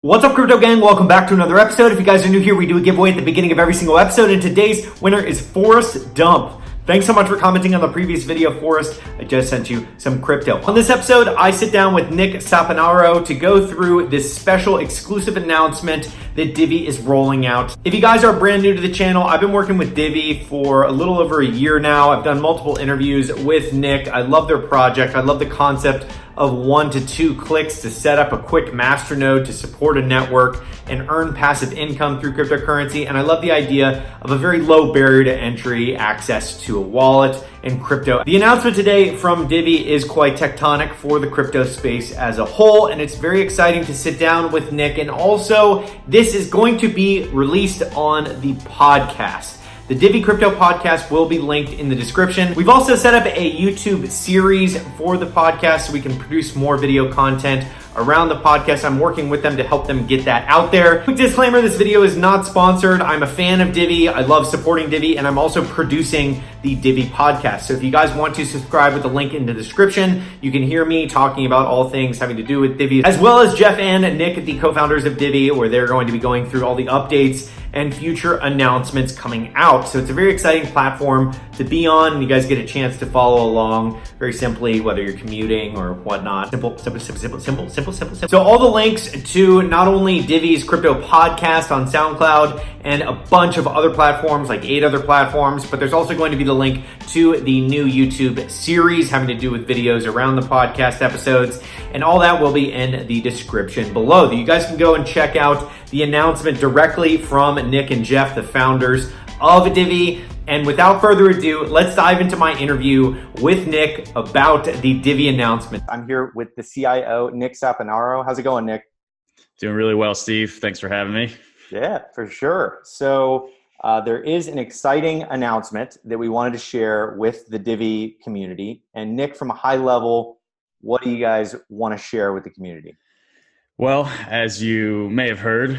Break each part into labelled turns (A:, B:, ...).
A: What's up, crypto gang? Welcome back to another episode. If you guys are new here, we do a giveaway at the beginning of every single episode, and today's winner is Forrest Dump. Thanks so much for commenting on the previous video, Forrest. I just sent you some crypto. On this episode, I sit down with Nick Saponaro to go through this special exclusive announcement that Divi is rolling out. If you guys are brand new to the channel, I've been working with Divi for a little over a year now. I've done multiple interviews with Nick. I love their project. I love the concept of 1 to 2 clicks to set up a quick Masternode to support a network and earn passive income through cryptocurrency. And I love the idea of a very low barrier to entry access to a wallet and crypto. The announcement today from Divi is quite tectonic for the crypto space as a whole, and it's very exciting to sit down with Nick. And also, this is going to be released on the podcast. The Divi Crypto Podcast will be linked in the description. We've also set up a YouTube series for the podcast so we can produce more video content around the podcast. I'm working with them to help them get that out there. Quick disclaimer, this video is not sponsored. I'm a fan of Divi. I love supporting Divi, and I'm also producing the Divi podcast. So if you guys want to subscribe with the link in the description, you can hear me talking about all things having to do with Divi, as well as Jeff and Nick, the co-founders of Divi, where they're going to be going through all the updates and future announcements coming out. So it's a very exciting platform to be on, and you guys get a chance to follow along very simply, whether you're commuting or whatnot. Simple. So all the links to not only Divi's crypto podcast on SoundCloud and a bunch of other platforms, like 8 other platforms, but there's also going to be the link to the new YouTube series having to do with videos around the podcast episodes, and all that will be in the description below. You guys can go and check out the announcement directly from Nick and Jeff, the founders of Divi. And without further ado, let's dive into my interview with Nick about the Divi announcement. I'm here with the CIO, Nick Saponaro. How's it going, Nick?
B: Doing really well, Steve. Thanks for having me.
A: Yeah, for sure. So there is an exciting announcement that we wanted to share with the Divi community. And Nick, from a high level, what do you guys want to share with the community?
B: Well, as you may have heard,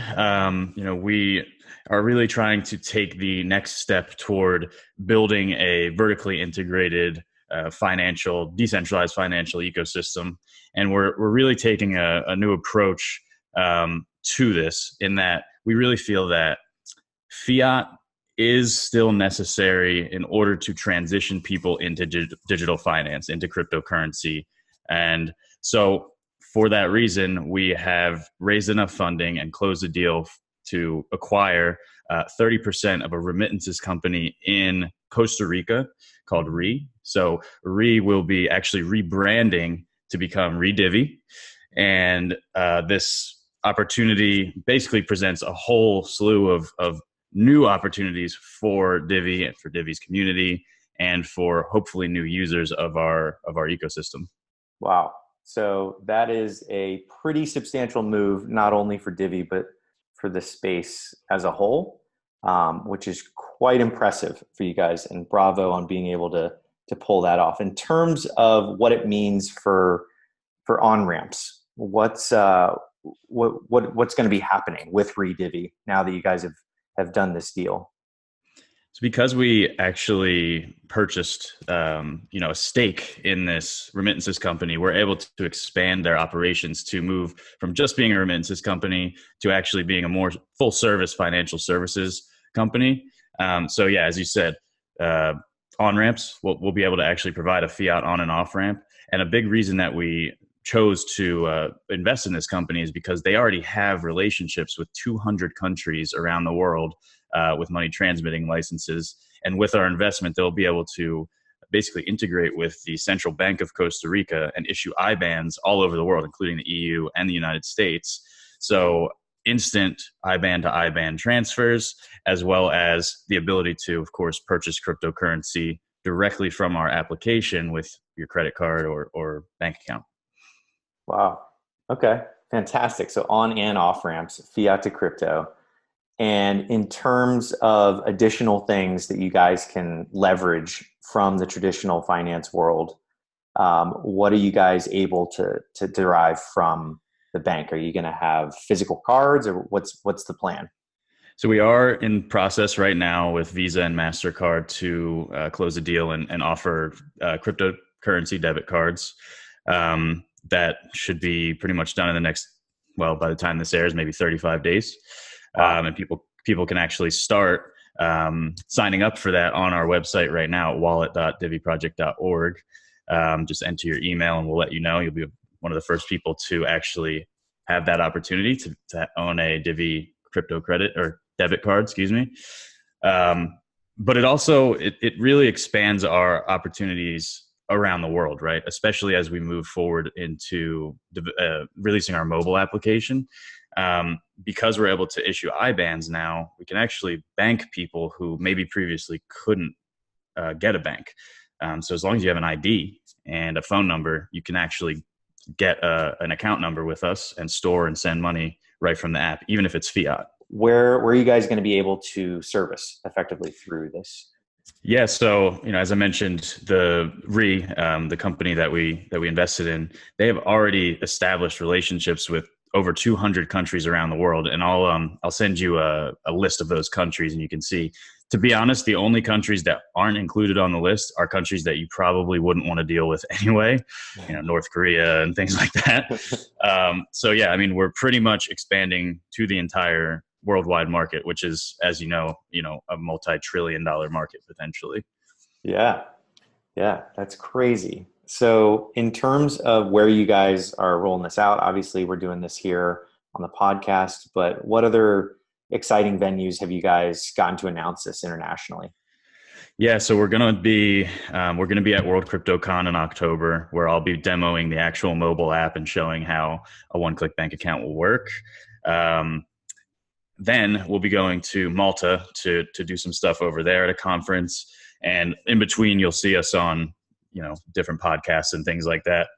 B: we are really trying to take the next step toward building a vertically integrated decentralized financial ecosystem. And we're really taking a new approach to this, in that we really feel that fiat is still necessary in order to transition people into digital finance, into cryptocurrency. And so for that reason, we have raised enough funding and closed a deal to acquire 30% of a remittances company in Costa Rica called Re. So Re will be actually rebranding to become re-divi. And this opportunity basically presents a whole slew of new opportunities for Divi and for Divi's community, and for hopefully new users of our ecosystem.
A: Wow. So that is a pretty substantial move, not only for Divi, but for the space as a whole, which is quite impressive for you guys, and bravo on being able to pull that off. In terms of what it means for Onramps, what's going to be happening with re-divi now that you guys have done this deal?
B: So because we actually purchased, a stake in this remittances company, we're able to expand their operations to move from just being a remittances company to actually being a more full service financial services company. So yeah, as you said, Onramps will be able to actually provide a fiat on and off ramp. And a big reason that we chose to invest in this company is because they already have relationships with 200 countries around the world with money transmitting licenses. And with our investment, they'll be able to basically integrate with the Central Bank of Costa Rica and issue IBANs all over the world, including the EU and the United States. So instant IBAN to IBAN transfers, as well as the ability to, of course, purchase cryptocurrency directly from our application with your credit card or bank account.
A: Wow. Okay. Fantastic. So on and off ramps, fiat to crypto. And in terms of additional things that you guys can leverage from the traditional finance world, what are you guys able to derive from the bank? Are you going to have physical cards, or what's the plan?
B: So we are in process right now with Visa and MasterCard to close a deal and offer cryptocurrency debit cards. That should be pretty much done in the next well, by the time this airs, maybe 35 days.
A: Wow.
B: And people can actually start signing up for that on our website right now at wallet.diviproject.org. Just enter your email and we'll let you know. You'll be one of the first people to actually have that opportunity to own a Divi crypto credit or debit card, excuse me. But it also, it really expands our opportunities around the world, right? Especially as we move forward into releasing our mobile application. Because we're able to issue IBANs now, we can actually bank people who maybe previously couldn't get a bank. So as long as you have an ID and a phone number, you can actually get an account number with us and store and send money right from the app, even if it's fiat.
A: Where are you guys going to be able to service effectively through this?
B: Yeah, so as I mentioned, the company that we invested in, they have already established relationships with over 200 countries around the world, and I'll send you a list of those countries, and you can see. To be honest, the only countries that aren't included on the list are countries that you probably wouldn't want to deal with anyway, North Korea and things like that. So yeah, I mean, we're pretty much expanding to the entire worldwide market, which is, as you know, a multi-trillion-dollar market potentially.
A: Yeah, that's crazy. So in terms of where you guys are rolling this out, obviously we're doing this here on the podcast, but what other exciting venues have you guys gotten to announce this internationally?
B: Yeah, so we're gonna be at World CryptoCon in October, where I'll be demoing the actual mobile app and showing how a one-click bank account will work. Then we'll be going to Malta to do some stuff over there at a conference, and in between you'll see us on different podcasts and things like that.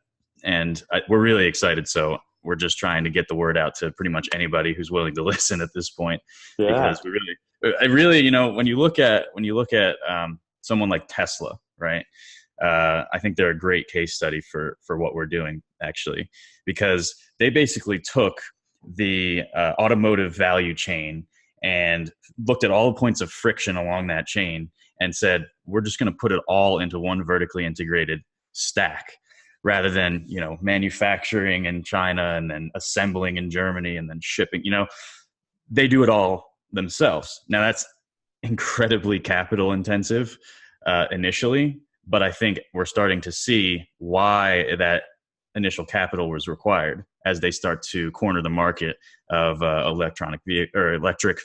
B: And we're really excited. So we're just trying to get the word out to pretty much anybody who's willing to listen at this point, because I really, when you look at someone like Tesla, right? I think they're a great case study for what we're doing, actually, because they basically took the automotive value chain and looked at all the points of friction along that chain and said, we're just going to put it all into one vertically integrated stack, rather than manufacturing in China and then assembling in Germany and then shipping. They do it all themselves. Now that's incredibly capital intensive initially, but I think we're starting to see why that initial capital was required as they start to corner the market of electric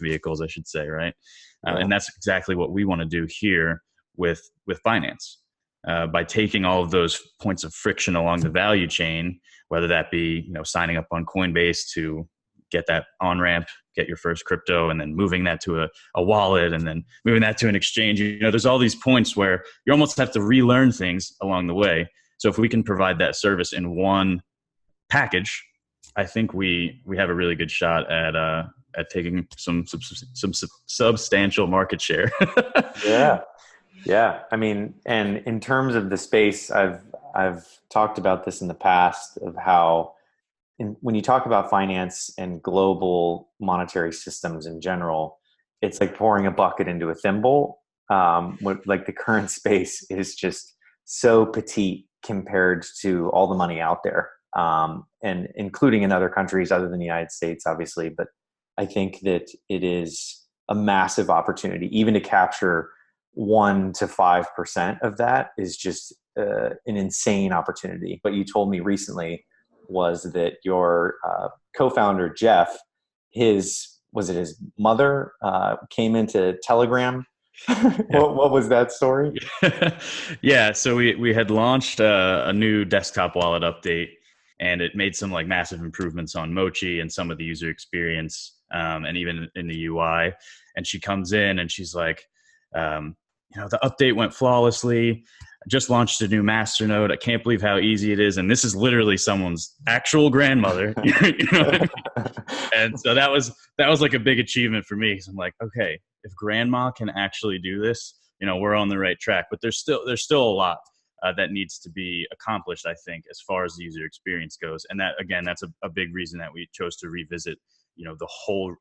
B: vehicles, I should say, right? And that's exactly what we want to do here with finance. By taking all of those points of friction along the value chain, whether that be signing up on Coinbase to get that on-ramp, get your first crypto, and then moving that to a wallet, and then moving that to an exchange. There's all these points where you almost have to relearn things along the way. So if we can provide that service in one package, I think we have a really good shot at taking some substantial market share.
A: Yeah. I mean, and in terms of the space, I've talked about this in the past of how when you talk about finance and global monetary systems in general, it's like pouring a bucket into a thimble. Like the current space is just so petite compared to all the money out there, and including in other countries other than the United States, obviously. But I think that it is a massive opportunity, even to capture 1 to 5% of that is just an insane opportunity. What you told me recently was that your co-founder Jeff, his mother came into Telegram. What was that story?
B: Yeah, so we had launched a new desktop wallet update, and it made some massive improvements on Mochi and some of the user experience, and even in the UI. And she comes in and she's like, the update went flawlessly. I just launched a new Masternode. I can't believe how easy it is. And this is literally someone's actual grandmother. And so that was like a big achievement for me. So I'm like, okay, if grandma can actually do this, we're on the right track. But there's still a lot that needs to be accomplished, I think, as far as the user experience goes. And that, again, that's a big reason that we chose to revisit, the whole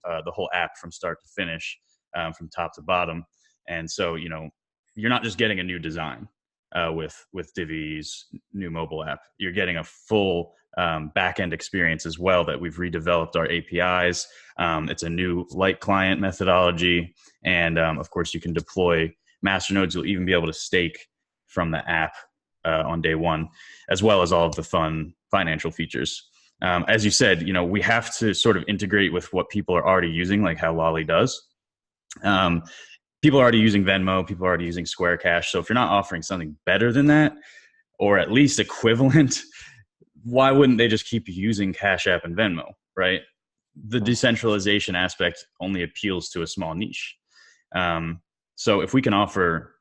B: app from start to finish, from top to bottom. And so, you're not just getting a new design. with Divi's new mobile app. You're getting a full back-end experience as well that we've redeveloped our APIs. It's a new light client methodology. And of course, you can deploy Masternodes. You'll even be able to stake from the app on day one, as well as all of the fun financial features. As you said, we have to sort of integrate with what people are already using, like how Lolly does. People are already using Venmo. People are already using Square Cash. So if you're not offering something better than that, or at least equivalent, why wouldn't they just keep using Cash App and Venmo, right? The decentralization aspect only appeals to a small niche. So if we can offer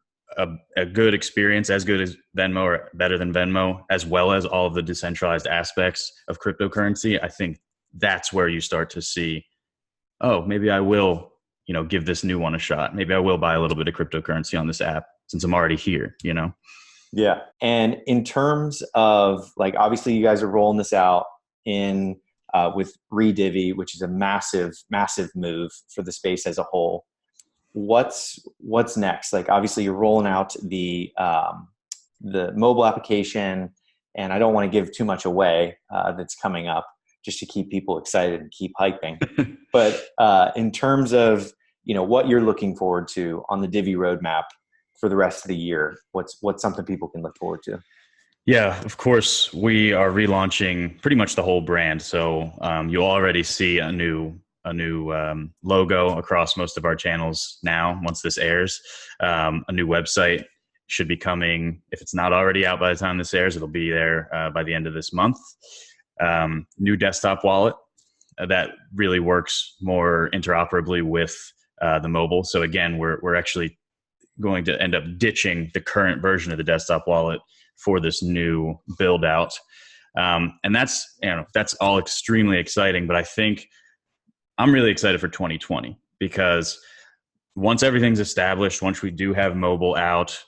B: a good experience, as good as Venmo or better than Venmo, as well as all of the decentralized aspects of cryptocurrency, I think that's where you start to see, oh, maybe I will, give this new one a shot. Maybe I will buy a little bit of cryptocurrency on this app since I'm already here,
A: Yeah. And in terms of obviously you guys are rolling this out in with re-divi, which is a massive, massive move for the space as a whole. What's next? Obviously you're rolling out the mobile application, and I don't want to give too much away that's coming up just to keep people excited and keep hyping. But in terms of, what you're looking forward to on the Divi roadmap for the rest of the year, what's something people can look forward to?
B: Yeah, of course, we are relaunching pretty much the whole brand. So you'll already see a new logo across most of our channels now. Once this airs, a new website should be coming. If it's not already out by the time this airs, it'll be there by the end of this month. New desktop wallet that really works more interoperably with the mobile. So again, we're actually going to end up ditching the current version of the desktop wallet for this new build out. And that's all extremely exciting, but I think I'm really excited for 2020 because once everything's established, once we do have mobile out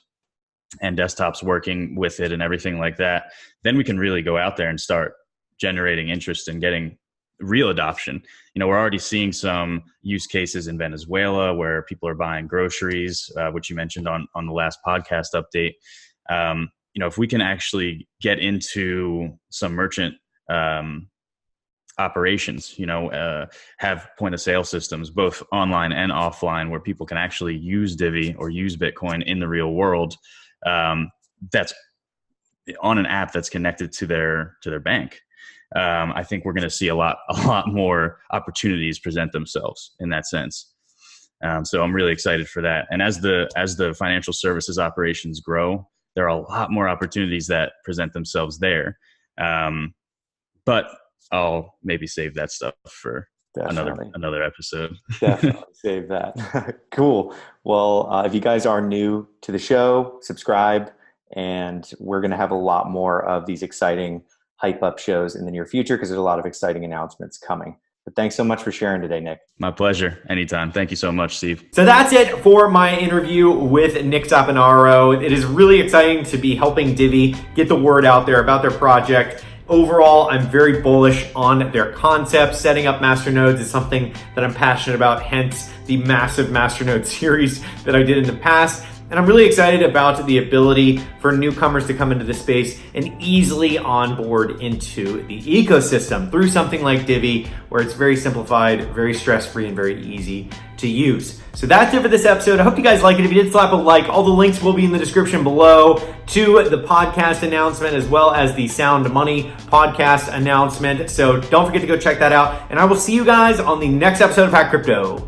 B: and desktops working with it and everything like that, then we can really go out there and start generating interest and getting real adoption. We're already seeing some use cases in Venezuela where people are buying groceries, which you mentioned on the last podcast update. If we can actually get into some merchant operations, have point of sale systems, both online and offline, where people can actually use Divi or use Bitcoin in the real world. That's on an app that's connected to their bank. I think we're going to see a lot more opportunities present themselves in that sense. So I'm really excited for that. And as the financial services operations grow, there are a lot more opportunities that present themselves there. But I'll maybe save that stuff for another episode.
A: Definitely save that. Cool. Well, if you guys are new to the show, subscribe, and we're going to have a lot more of these exciting hype up shows in the near future because there's a lot of exciting announcements coming. But thanks so much for sharing today, Nick.
B: My pleasure. Anytime. Thank you so much, Steve.
A: So that's it for my interview with Nick Zapanaro. It is really exciting to be helping Divi get the word out there about their project. Overall, I'm very bullish on their concept. Setting up masternodes is something that I'm passionate about, hence the massive masternode series that I did in the past. And I'm really excited about the ability for newcomers to come into the space and easily onboard into the ecosystem through something like Divi, where it's very simplified, very stress-free, and very easy to use. So that's it for this episode. I hope you guys like it. If you did, slap a like. All the links will be in the description below to the podcast announcement as well as the Sound Money podcast announcement. So don't forget to go check that out. And I will see you guys on the next episode of Hack Crypto.